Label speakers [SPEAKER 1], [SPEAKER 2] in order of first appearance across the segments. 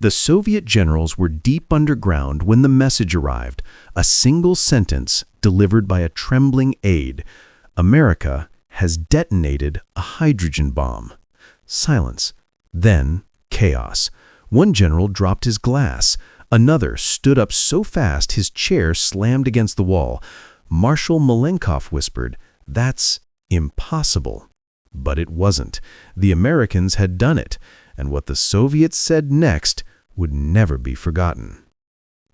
[SPEAKER 1] The Soviet generals were deep underground when the message arrived, a single sentence delivered by a trembling aide. America has detonated a hydrogen bomb. Silence. Then, chaos. One general dropped his glass. Another stood up so fast his chair slammed against the wall. Marshal Malenkov whispered, "That's impossible." But it wasn't. The Americans had done it, and what the Soviets said next would never be forgotten.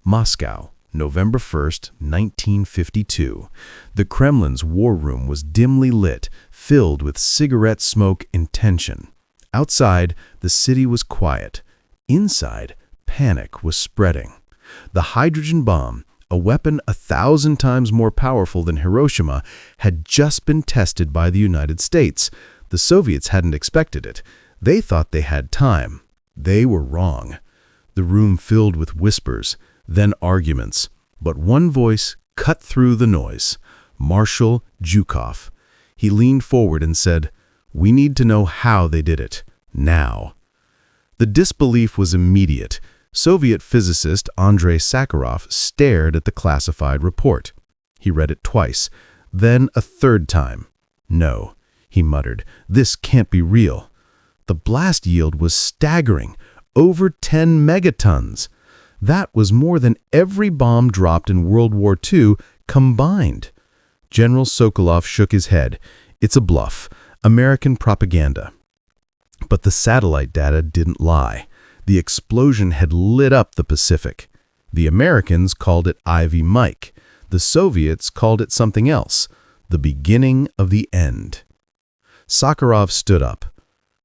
[SPEAKER 1] Moscow, November 1st, 1952. The Kremlin's war room was dimly lit, filled with cigarette smoke and tension. Outside, the city was quiet. Inside, panic was spreading. The hydrogen bomb, a weapon 1,000 times more powerful than Hiroshima, had just been tested by the United States. The Soviets hadn't expected it. They thought they had time. They were wrong. The room filled with whispers, then arguments. But one voice cut through the noise. Marshal Zhukov. He leaned forward and said, "We need to know how they did it. Now." The disbelief was immediate. Soviet physicist Andrei Sakharov stared at the classified report. He read it twice, then a third time. "No," he muttered, "this can't be real." The blast yield was staggering, over 10 megatons. That was more than every bomb dropped in World War II combined. General Sokolov shook his head. "It's a bluff, American propaganda." But the satellite data didn't lie. The explosion had lit up the Pacific. The Americans called it Ivy Mike. The Soviets called it something else, the beginning of the end. Sakharov stood up.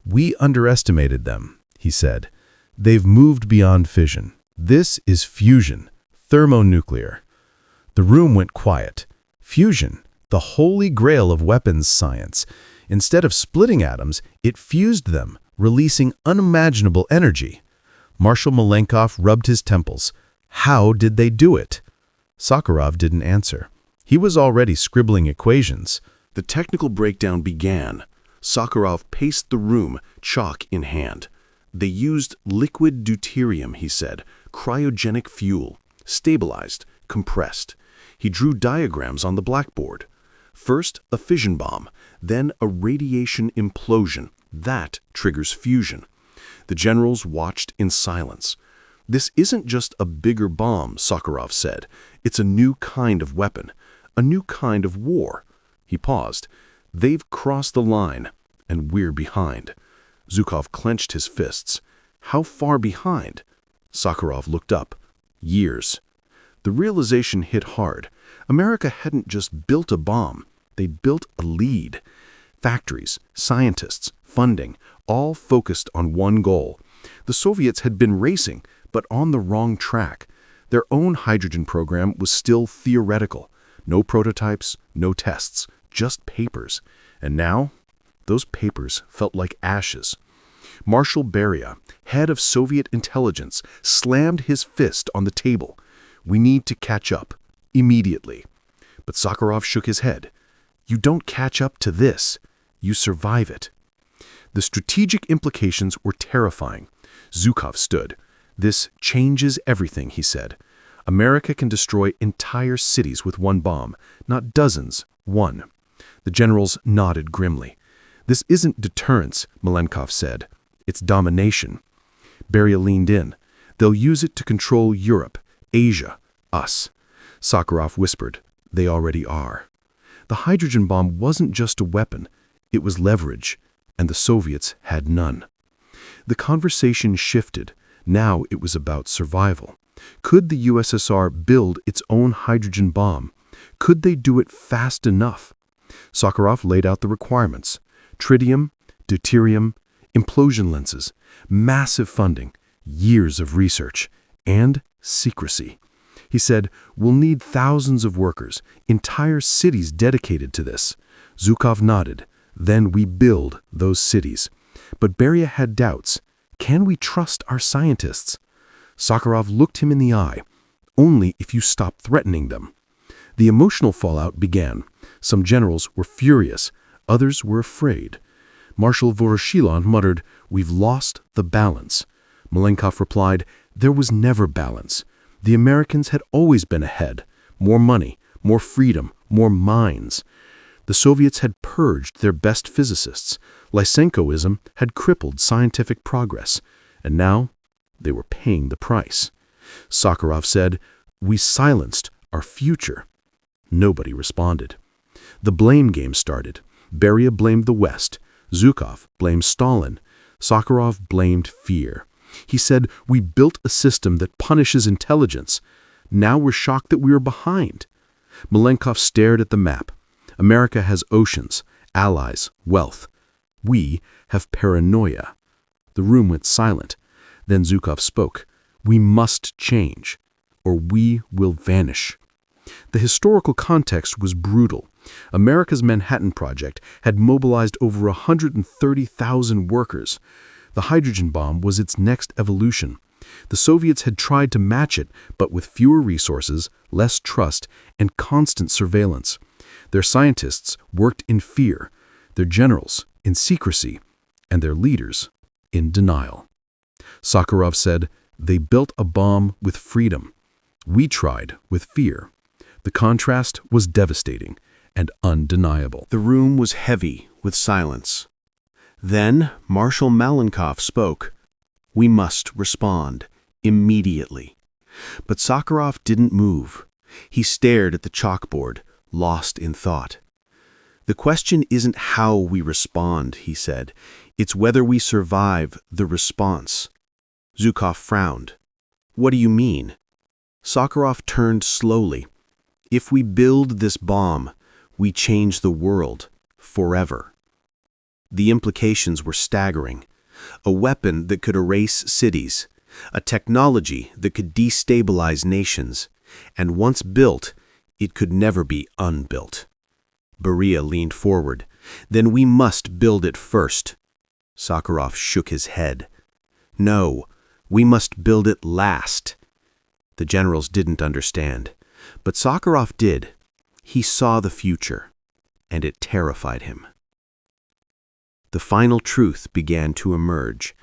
[SPEAKER 1] "We underestimated them," he said. "They've moved beyond fission. This is fusion, thermonuclear." The room went quiet. Fusion, the holy grail of weapons science. Instead of splitting atoms, it fused them, releasing unimaginable energy. Marshal Malenkov rubbed his temples. How did they do it? Sakharov didn't answer. He was already scribbling equations. The technical breakdown began. Sakharov paced the room, chalk in hand. "They used liquid deuterium," he said, "cryogenic fuel, stabilized, compressed." He drew diagrams on the blackboard. First, a fission bomb, then a radiation implosion. That triggers fusion. The generals watched in silence. "This isn't just a bigger bomb," Sakharov said. "It's a new kind of weapon, a new kind of war." He paused. "They've crossed the line, and we're behind." Zhukov clenched his fists. "How far behind?" Sakharov looked up. "Years." The realization hit hard. America hadn't just built a bomb. They'd built a lead. Factories, scientists, funding, all focused on one goal. The Soviets had been racing, but on the wrong track. Their own hydrogen program was still theoretical. No prototypes, no tests, just papers. And now, those papers felt like ashes. Marshal Beria, head of Soviet intelligence, slammed his fist on the table. "We need to catch up, immediately." But Sakharov shook his head. "You don't catch up to this. You survive it." The strategic implications were terrifying. Zhukov stood. "This changes everything," he said. "America can destroy entire cities with one bomb, not dozens, one." The generals nodded grimly. "This isn't deterrence," Malenkov said. "It's domination." Beria leaned in. "They'll use it to control Europe, Asia, us." Sakharov whispered, "They already are." The hydrogen bomb wasn't just a weapon. It was leverage, and the Soviets had none. The conversation shifted. Now it was about survival. Could the USSR build its own hydrogen bomb? Could they do it fast enough? Sakharov laid out the requirements. Tritium, deuterium, implosion lenses, massive funding, years of research, and secrecy. He said, "We'll need thousands of workers, entire cities dedicated to this." Zhukov nodded. "Then we build those cities." But Beria had doubts. "Can we trust our scientists?" Sakharov looked him in the eye. "Only if you stop threatening them." The emotional fallout began. Some generals were furious. Others were afraid. Marshal Voroshilov muttered, "We've lost the balance." Malenkov replied, "There was never balance. The Americans had always been ahead. More money, more freedom, more minds. The Soviets had purged their best physicists. Lysenkoism had crippled scientific progress. And now they were paying the price." Sakharov said, "We silenced our future." Nobody responded. The blame game started. Beria blamed the West. Zhukov blamed Stalin. Sakharov blamed fear. He said, "We built a system that punishes intelligence. Now we're shocked that we are behind." Malenkov stared at the map. America has oceans, allies, wealth. We have paranoia. The room went silent. Then Zhukov spoke. "We must change, or we will vanish." The historical context was brutal. America's Manhattan Project had mobilized over 130,000 workers. The hydrogen bomb was its next evolution. The Soviets had tried to match it, but with fewer resources, less trust, and constant surveillance. Their scientists worked in fear, their generals in secrecy, and their leaders in denial. Sakharov said, "They built a bomb with freedom. We tried with fear." The contrast was devastating and undeniable. The room was heavy with silence. Then Marshal Malenkov spoke. "We must respond immediately." But Sakharov didn't move. He stared at the chalkboard, lost in thought. "The question isn't how we respond," he said. "It's whether we survive the response." Zhukov frowned. "What do you mean?" Sakharov turned slowly. "If we build this bomb, we change the world forever." The implications were staggering. A weapon that could erase cities, a technology that could destabilize nations, and once built, it could never be unbuilt. Beria leaned forward. "Then we must build it first." Sakharov shook his head. "No, we must build it last." The generals didn't understand, but Sakharov did. He saw the future, and it terrified him. The final truth began to emerge.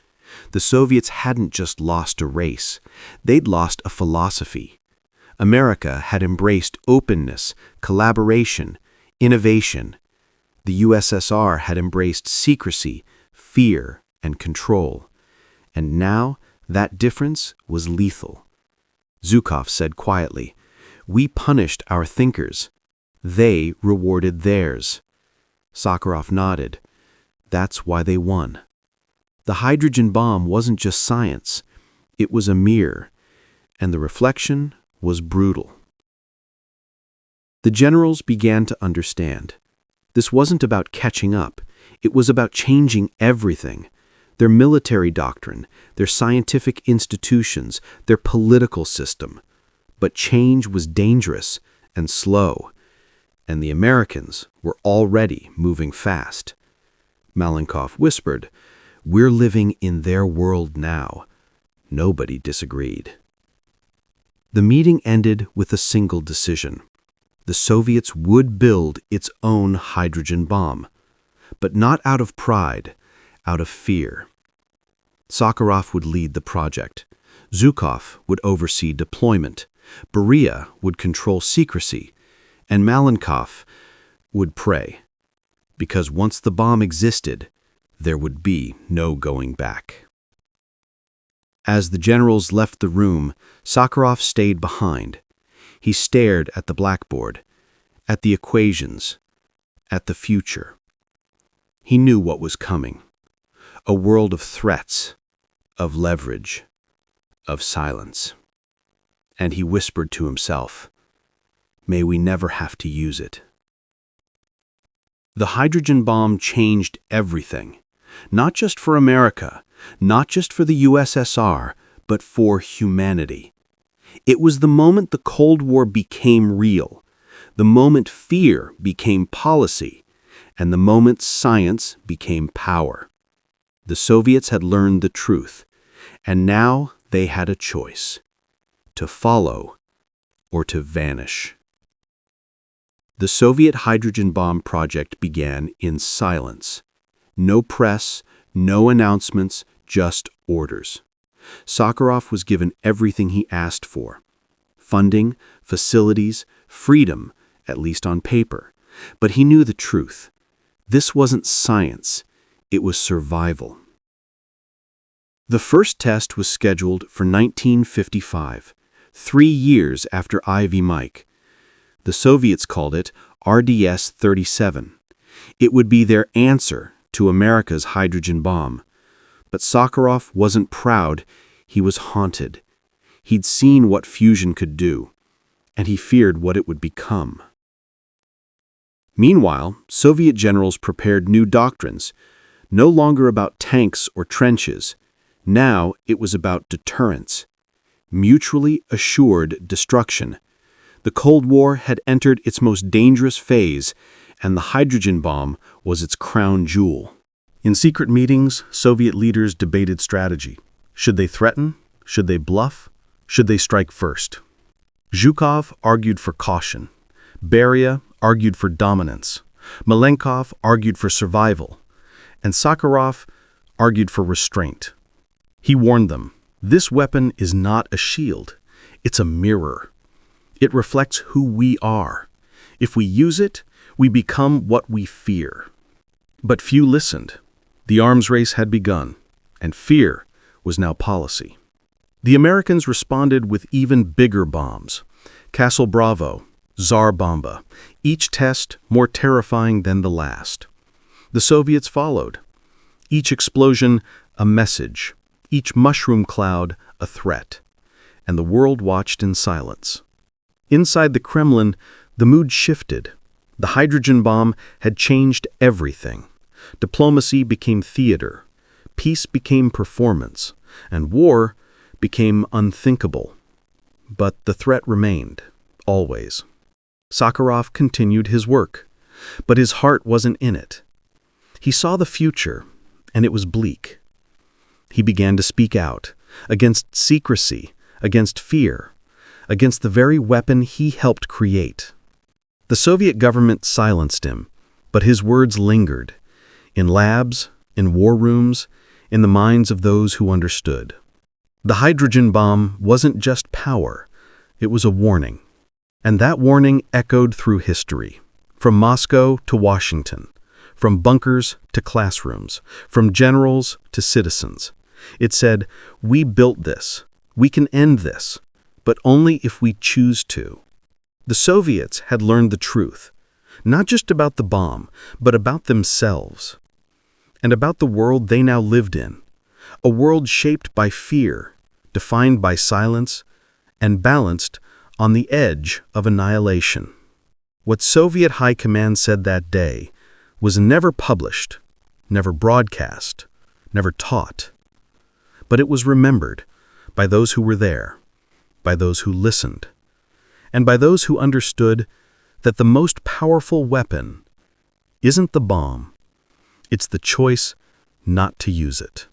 [SPEAKER 1] The Soviets hadn't just lost a race, they'd lost a philosophy. America had embraced openness, collaboration, innovation. The USSR had embraced secrecy, fear, and control. And now that difference was lethal. Zhukov said quietly, "We punished our thinkers. They rewarded theirs." Sakharov nodded. "That's why they won." The hydrogen bomb wasn't just science. It was a mirror, and the reflection was brutal. The generals began to understand. This wasn't about catching up. It was about changing everything. Their military doctrine, their scientific institutions, their political system. But change was dangerous and slow, and the Americans were already moving fast. Malenkov whispered, "We're living in their world now." Nobody disagreed. The meeting ended with a single decision. The Soviets would build its own hydrogen bomb, but not out of pride, out of fear. Sakharov would lead the project. Zhukov would oversee deployment. Beria would control secrecy. And Malenkov would pray. Because once the bomb existed, there would be no going back. As the generals left the room, Sakharov stayed behind. He stared at the blackboard, at the equations, at the future. He knew what was coming. A world of threats, of leverage, of silence. And he whispered to himself, "May we never have to use it." The hydrogen bomb changed everything, not just for America, not just for the USSR, but for humanity. It was the moment the Cold War became real, the moment fear became policy, and the moment science became power. The Soviets had learned the truth, and now they had a choice: to follow or to vanish. The Soviet hydrogen bomb project began in silence. No press, no announcements, just orders. Sakharov was given everything he asked for: funding, facilities, freedom, at least on paper. But he knew the truth. This wasn't science, it was survival. The first test was scheduled for 1955, 3 years after Ivy Mike. The Soviets called it RDS-37. It would be their answer to America's hydrogen bomb. But Sakharov wasn't proud, he was haunted. He'd seen what fusion could do, and he feared what it would become. Meanwhile, Soviet generals prepared new doctrines, no longer about tanks or trenches. Now it was about deterrence, mutually assured destruction. The Cold War had entered its most dangerous phase, and the hydrogen bomb was its crown jewel. In secret meetings, Soviet leaders debated strategy. Should they threaten? Should they bluff? Should they strike first? Zhukov argued for caution. Beria argued for dominance. Malenkov argued for survival. And Sakharov argued for restraint. He warned them, this weapon is not a shield. It's a mirror. It reflects who we are. If we use it, we become what we fear. But few listened. The arms race had begun, and fear was now policy. The Americans responded with even bigger bombs. Castle Bravo, Tsar Bomba, each test more terrifying than the last. The Soviets followed. Each explosion, a message. Each mushroom cloud, a threat. And the world watched in silence. Inside the Kremlin, the mood shifted. The hydrogen bomb had changed everything. Diplomacy became theater. Peace became performance. And war became unthinkable. But the threat remained, always. Sakharov continued his work, but his heart wasn't in it. He saw the future, and it was bleak. He began to speak out, against secrecy, against fear, against the very weapon he helped create. The Soviet government silenced him, but his words lingered, in labs, in war rooms, in the minds of those who understood. The hydrogen bomb wasn't just power, it was a warning. And that warning echoed through history, from Moscow to Washington, from bunkers to classrooms, from generals to citizens. It said, we built this, we can end this, but only if we choose to. The Soviets had learned the truth, not just about the bomb, but about themselves, and about the world they now lived in, a world shaped by fear, defined by silence, and balanced on the edge of annihilation. What Soviet High Command said that day was never published, never broadcast, never taught. But it was remembered by those who were there, by those who listened, and by those who understood that the most powerful weapon isn't the bomb, it's the choice not to use it.